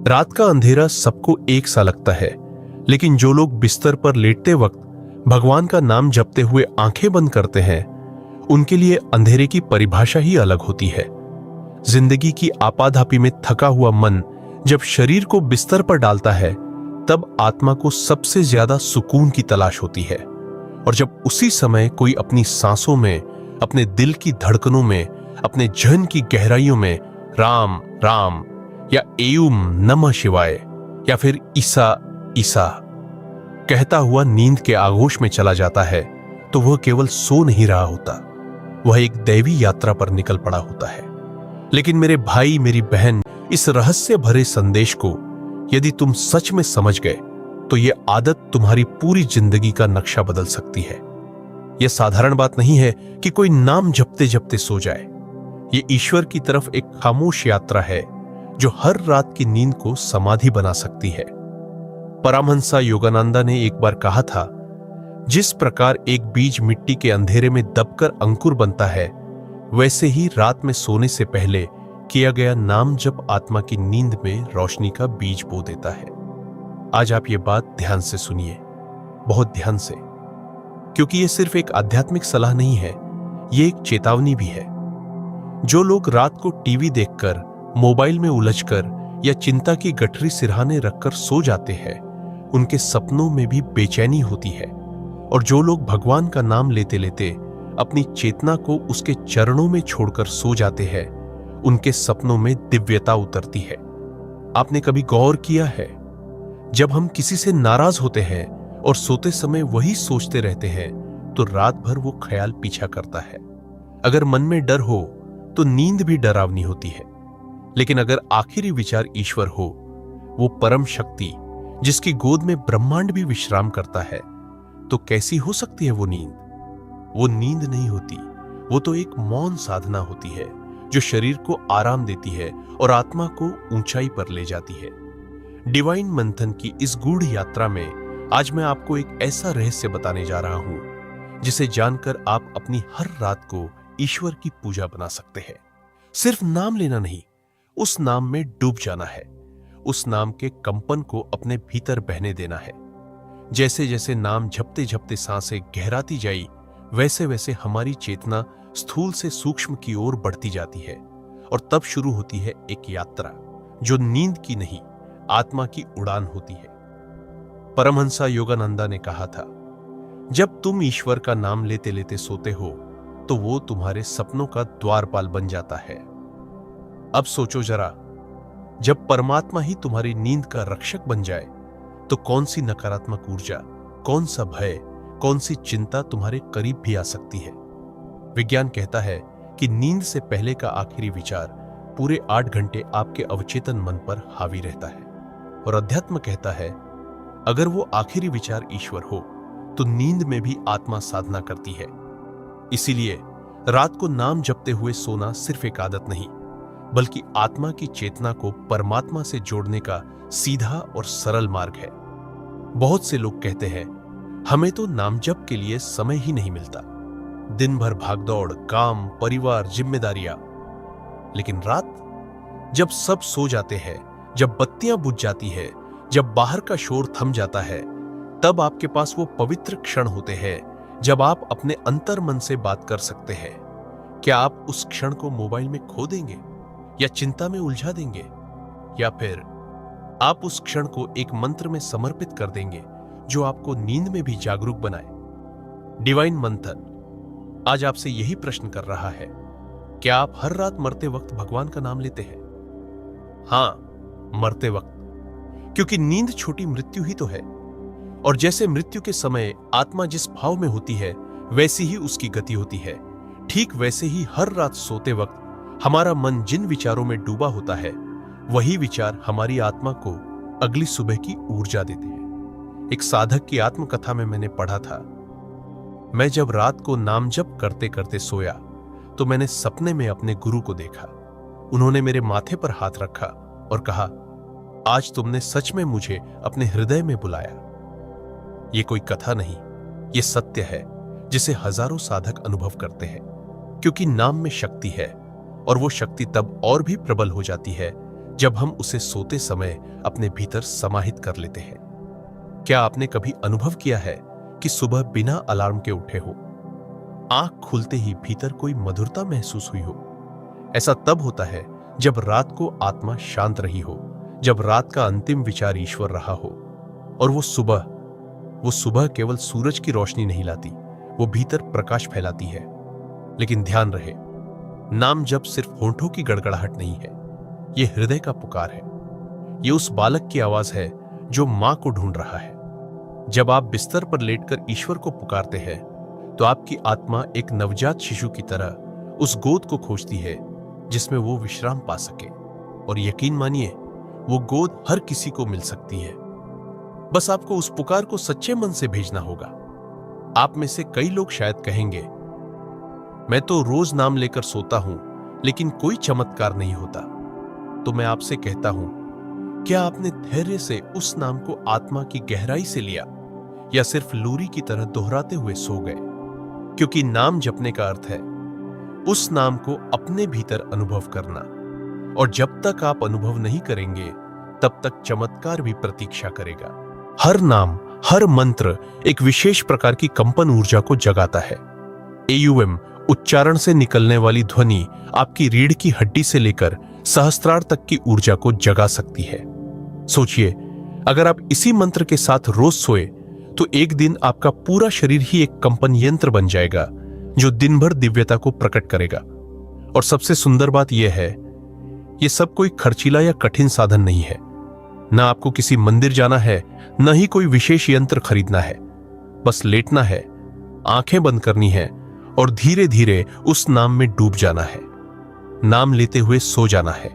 रात का अंधेरा सबको एक सा लगता है, लेकिन जो लोग बिस्तर पर लेटते वक्त भगवान का नाम जपते हुए आंखें बंद करते हैं, उनके लिए अंधेरे की परिभाषा ही अलग होती है। जिंदगी की आपाधापी में थका हुआ मन जब शरीर को बिस्तर पर डालता है, तब आत्मा को सबसे ज्यादा सुकून की तलाश होती है। और जब उसी समय कोई अपनी सांसों में, अपने दिल की धड़कनों में, अपने जहन की गहराइयों में राम राम या एयुम नमः शिवाय या फिर ईसा ईसा कहता हुआ नींद के आगोश में चला जाता है, तो वह केवल सो नहीं रहा होता, वह एक दैवी यात्रा पर निकल पड़ा होता है। लेकिन मेरे भाई, मेरी बहन, इस रहस्य भरे संदेश को यदि तुम सच में समझ गए, तो यह आदत तुम्हारी पूरी जिंदगी का नक्शा बदल सकती है। यह साधारण बात नहीं है कि कोई नाम जपते जपते सो जाए। यह ईश्वर की तरफ एक खामोश यात्रा है जो हर रात की नींद को समाधि बना सकती है। परमहंस योगानंदा ने एक बार कहा था, जिस प्रकार एक बीज मिट्टी के अंधेरे में दबकर अंकुर बनता है, वैसे ही रात में सोने से पहले किया गया नाम जप आत्मा की नींद में रोशनी का बीज बो देता है। आज आप ये बात ध्यान से सुनिए, बहुत ध्यान से, क्योंकि ये सिर्फ एक आध्यात्मिक सलाह नहीं है, ये एक चेतावनी भी है। जो लोग रात को टीवी देखकर, मोबाइल में उलझकर या चिंता की गठरी सिरहाने रखकर सो जाते हैं, उनके सपनों में भी बेचैनी होती है। और जो लोग भगवान का नाम लेते लेते अपनी चेतना को उसके चरणों में छोड़कर सो जाते हैं, उनके सपनों में दिव्यता उतरती है। आपने कभी गौर किया है, जब हम किसी से नाराज होते हैं और सोते समय वही सोचते रहते हैं, तो रात भर वो ख्याल पीछा करता है। अगर मन में डर हो तो नींद भी डरावनी होती है, लेकिन अगर आखिरी विचार ईश्वर हो, वो परम शक्ति जिसकी गोद में ब्रह्मांड भी विश्राम करता है, तो कैसी हो सकती है वो नींद? वो नींद नहीं होती, वो तो एक मौन साधना होती है जो शरीर को आराम देती है और आत्मा को ऊंचाई पर ले जाती है। डिवाइन मंथन की इस गूढ़ यात्रा में आज मैं आपको एक ऐसा रहस्य बताने जा रहा हूं, जिसे जानकर आप अपनी हर रात को ईश्वर की पूजा बना सकते हैं। सिर्फ नाम लेना नहीं, उस नाम में डूब जाना है, उस नाम के कंपन को अपने भीतर बहने देना है। जैसे जैसे नाम जपते जपते सांसें गहराती जाई, वैसे वैसे हमारी चेतना स्थूल से सूक्ष्म की ओर बढ़ती जाती है, और तब शुरू होती है एक यात्रा जो नींद की नहीं, आत्मा की उड़ान होती है। परमहंस योगानंदा ने कहा था, जब तुम ईश्वर का नाम लेते लेते सोते हो, तो वो तुम्हारे सपनों का द्वारपाल बन जाता है। अब सोचो जरा, जब परमात्मा ही तुम्हारी नींद का रक्षक बन जाए, तो कौन सी नकारात्मक ऊर्जा, कौन सा भय, कौन सी चिंता तुम्हारे करीब भी आ सकती है। विज्ञान कहता है कि नींद से पहले का आखिरी विचार पूरे 8 घंटे आपके अवचेतन मन पर हावी रहता है। और अध्यात्म कहता है, अगर वो आखिरी विचार ईश्वर हो, तो नींद में भी आत्मा साधना करती है। इसीलिए रात को नाम जपते हुए सोना सिर्फ एक आदत नहीं, बल्कि आत्मा की चेतना को परमात्मा से जोड़ने का सीधा और सरल मार्ग है। बहुत से लोग कहते हैं, हमें तो नाम जप के लिए समय ही नहीं मिलता, दिन भर भागदौड़, काम, परिवार, जिम्मेदारियां। लेकिन रात, जब सब सो जाते हैं, जब बत्तियां बुझ जाती है, जब बाहर का शोर थम जाता है, तब आपके पास वो पवित्र क्षण होते हैं जब आप अपने अंतर मन से बात कर सकते हैं। क्या आप उस क्षण को मोबाइल में खो देंगे, या चिंता में उलझा देंगे, या फिर आप उस क्षण को एक मंत्र में समर्पित कर देंगे जो आपको नींद में भी जागरूक बनाए? डिवाइन मंथन आज आपसे यही प्रश्न कर रहा है, क्या आप हर रात मरते वक्त भगवान का नाम लेते हैं? हां, मरते वक्त, क्योंकि नींद छोटी मृत्यु ही तो है। और जैसे मृत्यु के समय आत्मा जिस भाव में होती है, वैसी ही उसकी गति होती है। ठीक वैसे ही हर रात सोते वक्त हमारा मन जिन विचारों में डूबा होता है, वही विचार हमारी आत्मा को अगली सुबह की ऊर्जा देते हैं। एक साधक की आत्मकथा में मैंने पढ़ा था, मैं जब रात को नाम जप करते करते सोया, तो मैंने सपने में अपने गुरु को देखा। उन्होंने मेरे माथे पर हाथ रखा और कहा, आज तुमने सच में मुझे अपने हृदय में बुलाया। ये कोई कथा नहीं, ये सत्य है जिसे हजारों साधक अनुभव करते हैं, क्योंकि नाम में शक्ति है, और वो शक्ति तब और भी प्रबल हो जाती है जब हम उसे सोते समय अपने भीतर समाहित कर लेते हैं। क्या आपने कभी अनुभव किया है कि सुबह बिना अलार्म के उठे हो, आंख खुलते ही भीतर कोई मधुरता महसूस हुई हो? ऐसा तब होता है जब रात को आत्मा शांत रही हो, जब रात का अंतिम विचार ईश्वर रहा हो। और वो सुबह केवल सूरज की रोशनी नहीं लाती, वो भीतर प्रकाश फैलाती है। लेकिन ध्यान रहे, नाम जप सिर्फ होंठों की गड़गड़ाहट नहीं है, ये हृदय का पुकार है। ये उस बालक की आवाज है जो मां को ढूंढ रहा है। जब आप बिस्तर पर लेटकर ईश्वर को पुकारते हैं तो आपकी आत्मा एक नवजात शिशु की तरह उस गोद को खोजती है जिसमें वो विश्राम पा सके। और यकीन मानिए, वो गोद हर किसी को मिल सकती है। बस आपको उस पुकार को सच्चे मन से भेजना होगा। आप में से कई लोग शायद कहेंगे, मैं तो रोज नाम लेकर सोता हूं लेकिन कोई चमत्कार नहीं होता। तो मैं आपसे कहता हूं, क्या आपने धैर्य से उस नाम को आत्मा की गहराई से लिया, या सिर्फ लोरी की तरह दोहराते हुए सो गए? क्योंकि नाम जपने का अर्थ है उस नाम को अपने भीतर अनुभव करना। और जब तक आप अनुभव नहीं करेंगे तब तक चमत्कार भी प्रतीक्षा करेगा। हर नाम, हर मंत्र एक विशेष प्रकार की कंपन ऊर्जा को जगाता है। एयूएम उच्चारण से निकलने वाली ध्वनि आपकी रीढ़ की हड्डी से लेकर सहस्त्रार तक की ऊर्जा को जगा सकती है। सोचिए, अगर आप इसी मंत्र के साथ रोज सोए तो एक दिन आपका पूरा शरीर ही एक कंपन यंत्र बन जाएगा जो दिन भर दिव्यता को प्रकट करेगा। और सबसे सुंदर बात यह है, यह सब कोई खर्चीला या कठिन साधन नहीं है। ना आपको किसी मंदिर जाना है, न ही कोई विशेष यंत्र खरीदना है। बस लेटना है, आंखें बंद करनी है और धीरे धीरे उस नाम में डूब जाना है। नाम लेते हुए सो जाना है।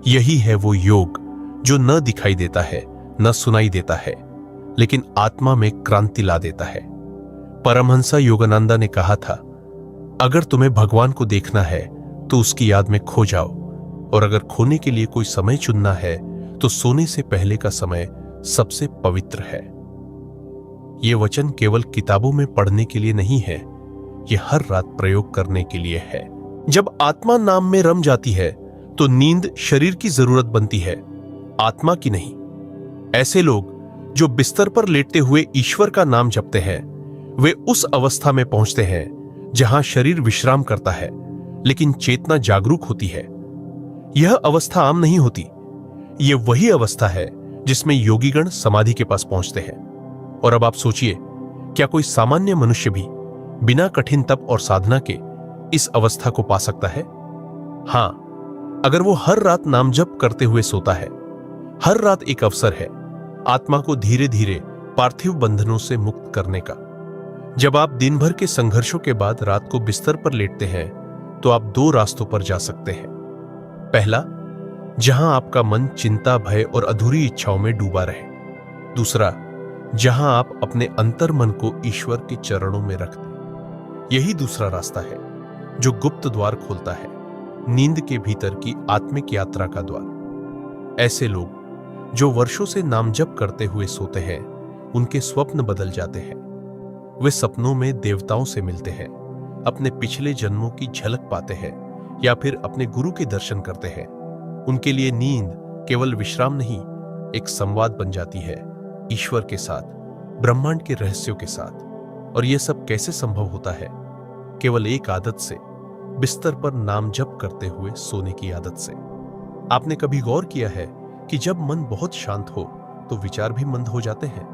यही है वो योग जो न दिखाई देता है, न सुनाई देता है, लेकिन आत्मा में क्रांति ला देता है। परमहंस योगानंदा ने कहा था, अगर तुम्हें भगवान को देखना है तो उसकी याद में खो जाओ, और अगर खोने के लिए कोई समय चुनना है तो सोने से पहले का समय सबसे पवित्र है। यह वचन केवल किताबों में पढ़ने के लिए नहीं है, यह हर रात प्रयोग करने के लिए है। जब आत्मा नाम में रम जाती है तो नींद शरीर की जरूरत बनती है, आत्मा की नहीं। ऐसे लोग जो बिस्तर पर लेटते हुए ईश्वर का नाम जपते हैं, वे उस अवस्था में पहुंचते हैं जहां शरीर विश्राम करता है लेकिन चेतना जागरूक होती है। यह अवस्था आम नहीं होती। यह वही अवस्था है जिसमें योगीगण समाधि के पास पहुंचते हैं। और अब आप सोचिए, क्या कोई सामान्य मनुष्य भी बिना कठिन तप और साधना के इस अवस्था को पा सकता है? हां, अगर वो हर रात नाम जप करते हुए सोता है। हर रात एक अवसर है आत्मा को धीरे धीरे पार्थिव बंधनों से मुक्त करने का। जब आप दिन भर के संघर्षों के बाद रात को बिस्तर पर लेटते हैं तो आप दो रास्तों पर जा सकते हैं। पहला, जहां आपका मन चिंता, भय और अधूरी इच्छाओं में डूबा रहे। दूसरा, जहां आप अपने अंतर मन को ईश्वर के चरणों में रख दें। यही दूसरा रास्ता है जो गुप्त द्वार खोलता है, नींद के भीतर की आत्मिक यात्रा का द्वार। ऐसे लोग जो वर्षों से नाम जप करते हुए सोते हैं, उनके स्वप्न बदल जाते हैं। वे सपनों में देवताओं से मिलते हैं, अपने पिछले जन्मों की झलक पाते हैं या फिर अपने गुरु के दर्शन करते हैं। उनके लिए नींद केवल विश्राम नहीं, एक संवाद बन जाती है ईश्वर के साथ, ब्रह्मांड के रहस्यों के साथ। और यह सब कैसे संभव होता है? केवल एक आदत से, बिस्तर पर नाम जप करते हुए सोने की आदत से। आपने कभी गौर किया है कि जब मन बहुत शांत हो तो विचार भी मंद हो जाते हैं,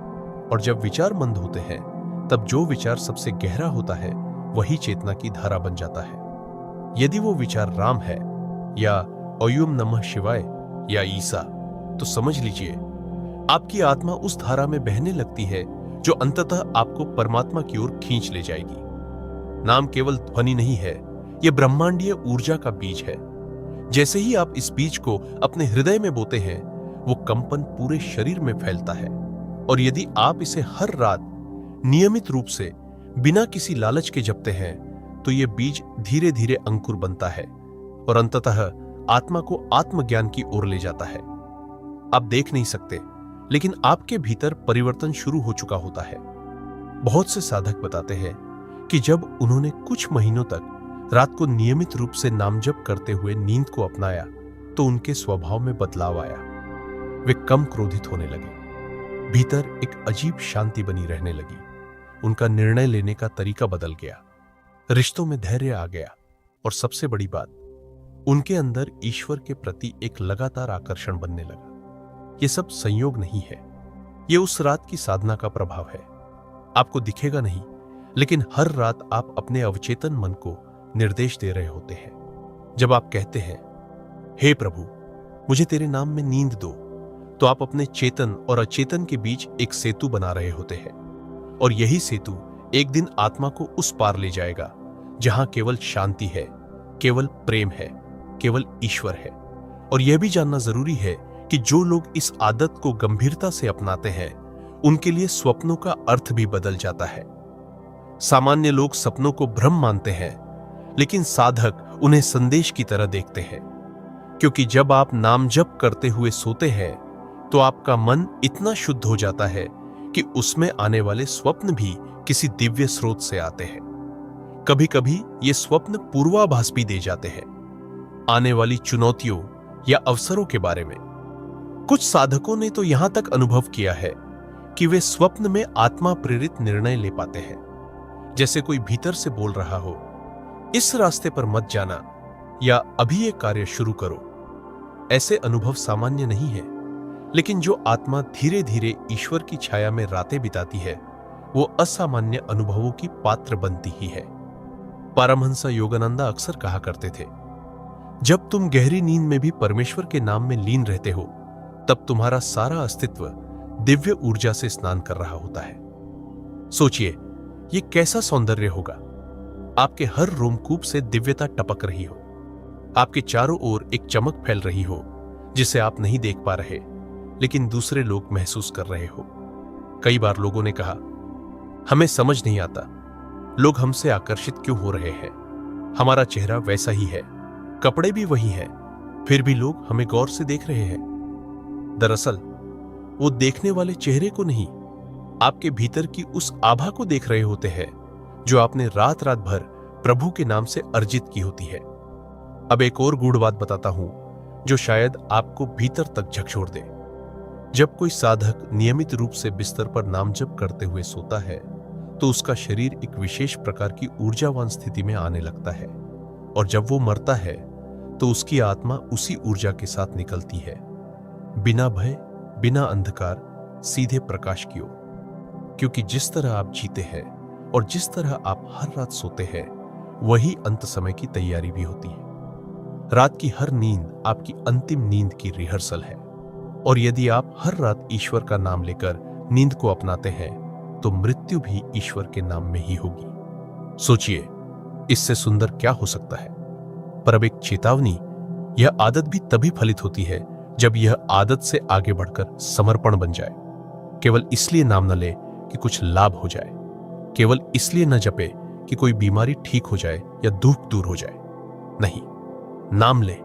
और जब विचार मंद होते हैं तब जो विचार सबसे गहरा होता है वही चेतना की धारा बन जाता है। यदि वो विचार राम है या ओम नमः शिवाय या ईसा, तो समझ लीजिए आपकी आत्मा उस धारा में बहने लगती है जो अंततः आपको परमात्मा की ओर खींच ले जाएगी। नाम केवल ध्वनि नहीं है, यह ब्रह्मांडीय ऊर्जा का बीज है। जैसे ही आप इस बीज को अपने हृदय में बोते हैं, वो कंपन पूरे शरीर में फैलता है। और यदि आप इसे हर रात नियमित रूप से बिना किसी लालच के जपते हैं, तो यह बीज धीरे धीरे अंकुर बनता है और अंततः आत्मा को आत्मज्ञान की ओर ले जाता है। आप देख नहीं सकते, लेकिन आपके भीतर परिवर्तन शुरू हो चुका होता है। बहुत से साधक बताते हैं कि जब उन्होंने कुछ महीनों तक रात को नियमित रूप से नाम जप करते हुए नींद को अपनाया, तो उनके स्वभाव में बदलाव आया। वे कम क्रोधित होने लगे। भीतर एक अजीब शांति बनी रहने लगी। उनका निर्णय लेने का तरीका बदल गया। रिश्तों में धैर्य आ गया और सबसे बड़ी बात, उनके अंदर ईश्वर के प्रति एक लगातार आकर्षण बनने लगा। यह सब संयोग नहीं है, यह उस रात की साधना का प्रभाव है। आपको दिखेगा नहीं, लेकिन हर रात आप अपने अवचेतन मन को निर्देश दे रहे होते हैं। जब आप कहते हैं, हे प्रभु, मुझे तेरे नाम में नींद दो, तो आप अपने चेतन और अचेतन के बीच एक सेतु बना रहे होते हैं। और यही सेतु एक दिन आत्मा को उस पार ले जाएगा जहां केवल शांति है, केवल प्रेम है, केवल ईश्वर है। और यह भी जानना जरूरी है कि जो लोग इस आदत को गंभीरता से अपनाते हैं, उनके लिए स्वप्नों का अर्थ भी बदल जाता है। सामान्य लोग सपनों को भ्रम मानते हैं, लेकिन साधक उन्हें संदेश की तरह देखते हैं। क्योंकि जब आप नाम जप करते हुए सोते हैं, तो आपका मन इतना शुद्ध हो जाता है कि उसमें आने वाले स्वप्न भी किसी दिव्य स्रोत से आते हैं। कभी कभी ये स्वप्न पूर्वाभास भी दे जाते हैं, आने वाली चुनौतियों या अवसरों के बारे में। कुछ साधकों ने तो यहां तक अनुभव किया है कि वे स्वप्न में आत्मा प्रेरित निर्णय ले पाते हैं, जैसे कोई भीतर से बोल रहा हो, इस रास्ते पर मत जाना, या अभी ये कार्य शुरू करो। ऐसे अनुभव सामान्य नहीं है, लेकिन जो आत्मा धीरे धीरे ईश्वर की छाया में रातें बिताती है, वो असामान्य अनुभवों की पात्र बनती ही है। परमहंस योगानंदा अक्सर कहा करते थे, जब तुम गहरी नींद में भी परमेश्वर के नाम में लीन रहते हो, तब तुम्हारा सारा अस्तित्व दिव्य ऊर्जा से स्नान कर रहा होता है। सोचिए, ये कैसा सौंदर्य होगा। आपके हर रोमकूप से दिव्यता टपक रही हो, आपके चारों ओर एक चमक फैल रही हो जिसे आप नहीं देख पा रहे, लेकिन दूसरे लोग महसूस कर रहे हो। कई बार लोगों ने कहा, हमें समझ नहीं आता लोग हमसे आकर्षित क्यों हो रहे हैं। हमारा चेहरा वैसा ही है, कपड़े भी वही हैं, फिर भी लोग हमें गौर से देख रहे हैं। दरअसल वो देखने वाले चेहरे को नहीं, आपके भीतर की उस आभा को देख रहे होते हैं जो आपने रात रात भर प्रभु के नाम से अर्जित की होती है। अब एक और गूढ़ बात बताता हूं जो शायद आपको भीतर तक झकझोर दे। जब कोई साधक नियमित रूप से बिस्तर पर नाम जप करते हुए सोता है, तो उसका शरीर एक विशेष प्रकार की ऊर्जावान स्थिति में आने लगता है, और जब वो मरता है तो उसकी आत्मा उसी ऊर्जा के साथ निकलती है, बिना भय, बिना अंधकार, सीधे प्रकाश की ओर। क्योंकि जिस तरह आप जीते हैं और जिस तरह आप हर रात सोते हैं, वही अंत समय की तैयारी भी होती है। रात की हर नींद आपकी अंतिम नींद की रिहर्सल है, और यदि आप हर रात ईश्वर का नाम लेकर नींद को अपनाते हैं, तो मृत्यु भी ईश्वर के नाम में ही होगी। सोचिए, इससे सुंदर क्या हो सकता है। पर अब एक चेतावनी, यह आदत भी तभी फलित होती है जब यह आदत से आगे बढ़कर समर्पण बन जाए। केवल इसलिए नाम न ले कि कुछ लाभ हो जाए, केवल इसलिए न जपे कि कोई बीमारी ठीक हो जाए या दुख दूर हो जाए। नहीं, नाम ले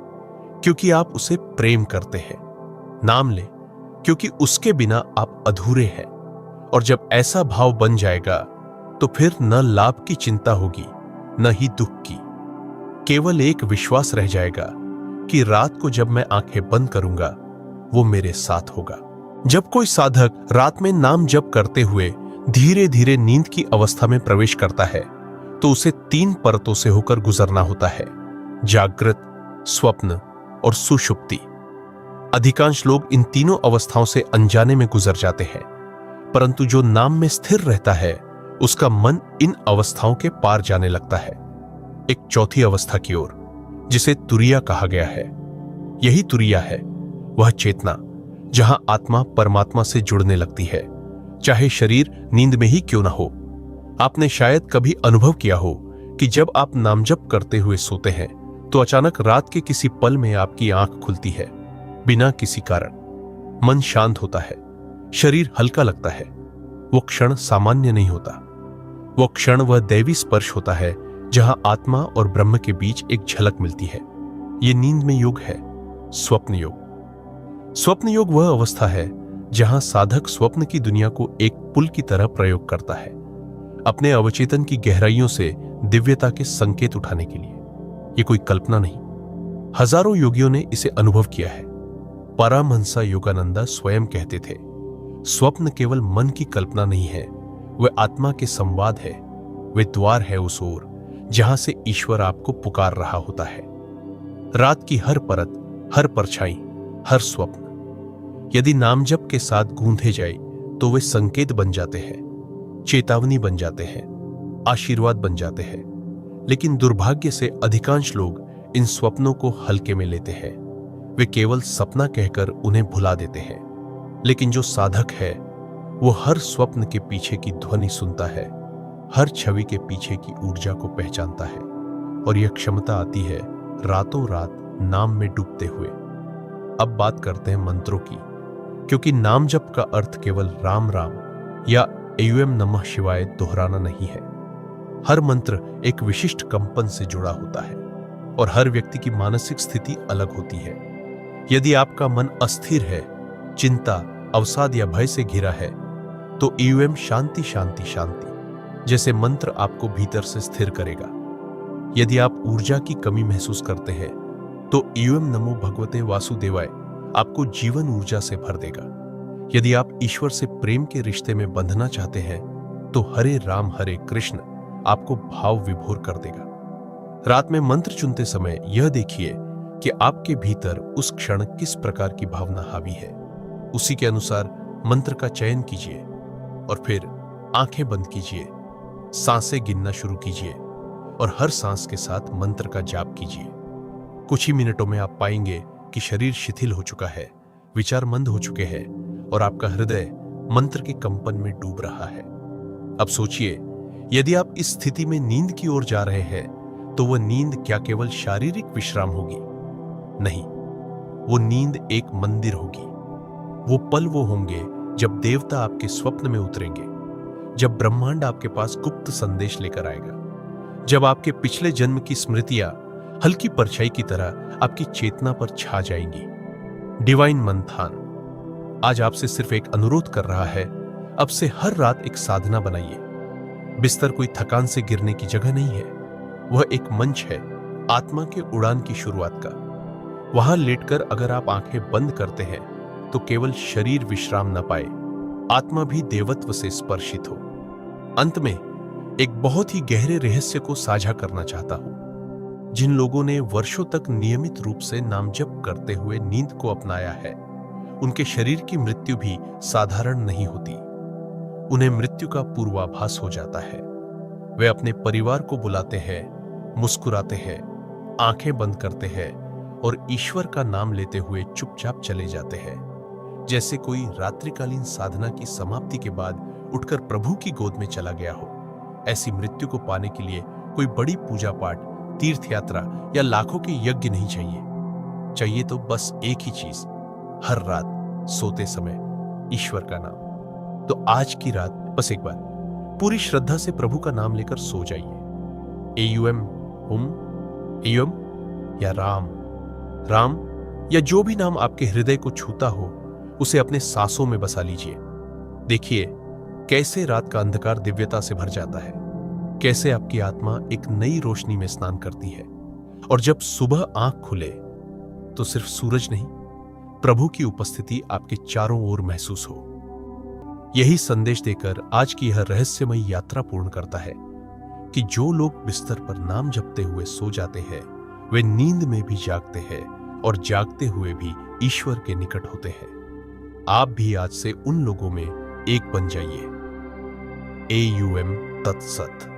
क्योंकि आप उसे प्रेम करते हैं। नाम ले क्योंकि उसके बिना आप अधूरे हैं। और जब ऐसा भाव बन जाएगा, तो फिर न लाभ की चिंता होगी, न ही दुख की। केवल एक विश्वास रह जाएगा कि रात को जब मैं आंखें बंद करूंगा, वो मेरे साथ होगा। जब कोई साधक रात में नाम जप करते हुए धीरे धीरे नींद की अवस्था में प्रवेश करता है, तो उसे 3 परतों से होकर गुजरना होता है: जागृत, स्वप्न और सुषुप्ति। अधिकांश लोग इन तीनों अवस्थाओं से अनजाने में गुजर जाते हैं, परंतु जो नाम में स्थिर रहता है, उसका मन इन अवस्थाओं के पार जाने लगता है, एक चौथी अवस्था की ओर, जिसे तुरिया कहा गया है। यही तुरिया है, वह चेतना जहां आत्मा परमात्मा से जुड़ने लगती है, चाहे शरीर नींद में ही क्यों ना हो। आपने शायद कभी अनुभव किया हो कि जब आप नामजप करते हुए सोते हैं, तो अचानक रात के किसी पल में आपकी आंख खुलती है, बिना किसी कारण। मन शांत होता है, शरीर हल्का लगता है। वो क्षण सामान्य नहीं होता, वो क्षण वह दैवी स्पर्श होता है जहां आत्मा और ब्रह्म के बीच एक झलक मिलती है। ये नींद में योग है, स्वप्न योग। स्वप्न योग वह अवस्था है जहां साधक स्वप्न की दुनिया को एक पुल की तरह प्रयोग करता है, अपने अवचेतन की गहराइयों से दिव्यता के संकेत उठाने के लिए। ये कोई कल्पना नहीं, हजारों योगियों ने इसे अनुभव किया है। परमहंस योगानंदा स्वयं कहते थे, स्वप्न केवल मन की कल्पना नहीं है, वह आत्मा के संवाद है, वे द्वार है उस ओर जहां से ईश्वर आपको पुकार रहा होता है। रात की हर परत, हर परछाई, हर स्वप्न यदि नाम जप के साथ गूंथे जाए तो वे संकेत बन जाते हैं, चेतावनी बन जाते हैं, आशीर्वाद बन जाते हैं। लेकिन दुर्भाग्य से अधिकांश लोग इन स्वप्नों को हल्के में लेते हैं। वे केवल सपना कहकर उन्हें भुला देते हैं। लेकिन जो साधक है वो हर स्वप्न के पीछे की ध्वनि सुनता है, हर छवि के पीछे की ऊर्जा को पहचानता है, और यह क्षमता आती है रातों रात नाम में डूबते हुए। अब बात करते हैं मंत्रों की, क्योंकि नाम जप का अर्थ केवल राम राम या एयूएम नमः शिवाय दोहराना नहीं है। हर मंत्र एक विशिष्ट कंपन से जुड़ा होता है और हर व्यक्ति की मानसिक स्थिति अलग होती है। यदि आपका मन अस्थिर है, चिंता, अवसाद या भय से घिरा है, तो एयूएम शांति शांति शांति जैसे मंत्र आपको भीतर से स्थिर करेगा। यदि आप ऊर्जा की कमी महसूस करते हैं, तो एयूएम नमो भगवते वासुदेवाय आपको जीवन ऊर्जा से भर देगा। यदि आप ईश्वर से प्रेम के रिश्ते में बंधना चाहते हैं, तो हरे राम हरे कृष्ण आपको भाव विभोर कर देगा। रात में मंत्र चुनते समय यह देखिए कि आपके भीतर उस क्षण किस प्रकार की भावना हावी है। उसी के अनुसार मंत्र का चयन कीजिए और फिर आंखें बंद कीजिए, सांसें गिनना शुरू कीजिए और हर सांस के साथ मंत्र का जाप कीजिए। कुछ ही मिनटों में आप पाएंगे कि शरीर शिथिल हो चुका है, विचार मंद हो चुके हैं और आपका हृदय मंत्र के कंपन में डूब रहा है। अब सोचिए, यदि आप इस स्थिति में नींद की ओर जा रहे हैं, तो वह नींद क्या केवल शारीरिक विश्राम होगी? नहीं, वो नींद एक मंदिर होगी। वो पल वो होंगे जब देवता आपके स्वप्न में उतरेंगे, जब ब्रह्मांड आपके पास गुप्त संदेश लेकर आएगा, जब आपके पिछले जन्म की स्मृतियां हल्की परछाई की तरह आपकी चेतना पर छा जाएंगी। डिवाइन मंथन आज आपसे सिर्फ एक अनुरोध कर रहा है, अब से हर रात एक साधना बनाइए। बिस्तर कोई थकान से गिरने की जगह नहीं है, वह एक मंच है आत्मा के उड़ान की शुरुआत का। वहां लेटकर अगर आप आंखें बंद करते हैं, तो केवल शरीर विश्राम न पाए, आत्मा भी देवत्व से स्पर्शित हो। अंत में एक बहुत ही गहरे रहस्य को साझा करना चाहता हूं। जिन लोगों ने वर्षों तक नियमित रूप से नाम जप करते हुए नींद को अपनाया है, उनके शरीर की मृत्यु भी साधारण नहीं होती। उन्हें मृत्यु का पूर्वाभास हो जाता है। वे अपने परिवार को बुलाते हैं, मुस्कुराते हैं, आंखें बंद करते हैं और ईश्वर का नाम लेते हुए चुपचाप चले जाते हैं, जैसे कोई रात्रिकालीन साधना की समाप्ति के बाद उठकर प्रभु की गोद में चला गया हो। ऐसी मृत्यु को पाने के लिए कोई बड़ी पूजा पाठ, तीर्थ यात्रा या लाखों के यज्ञ नहीं चाहिए तो बस एक ही चीज, हर रात सोते समय ईश्वर का नाम। तो आज की रात बस एक बार पूरी श्रद्धा से प्रभु का नाम लेकर सो जाइए। एयूएम हुम, एयूएम या राम, राम या जो भी नाम आपके हृदय को छूता हो, उसे अपने सांसों में बसा लीजिए। देखिए कैसे रात का अंधकार दिव्यता से भर जाता है, कैसे आपकी आत्मा एक नई रोशनी में स्नान करती है, और जब सुबह आंख खुले तो सिर्फ सूरज नहीं, प्रभु की उपस्थिति आपके चारों ओर महसूस हो। यही संदेश देकर आज की यह रहस्यमयी यात्रा पूर्ण करता है कि जो लोग बिस्तर पर नाम जपते हुए सो जाते हैं, वे नींद में भी जागते हैं और जागते हुए भी ईश्वर के निकट होते हैं। आप भी आज से उन लोगों में एक बन जाइए। एयूएम तत्सत।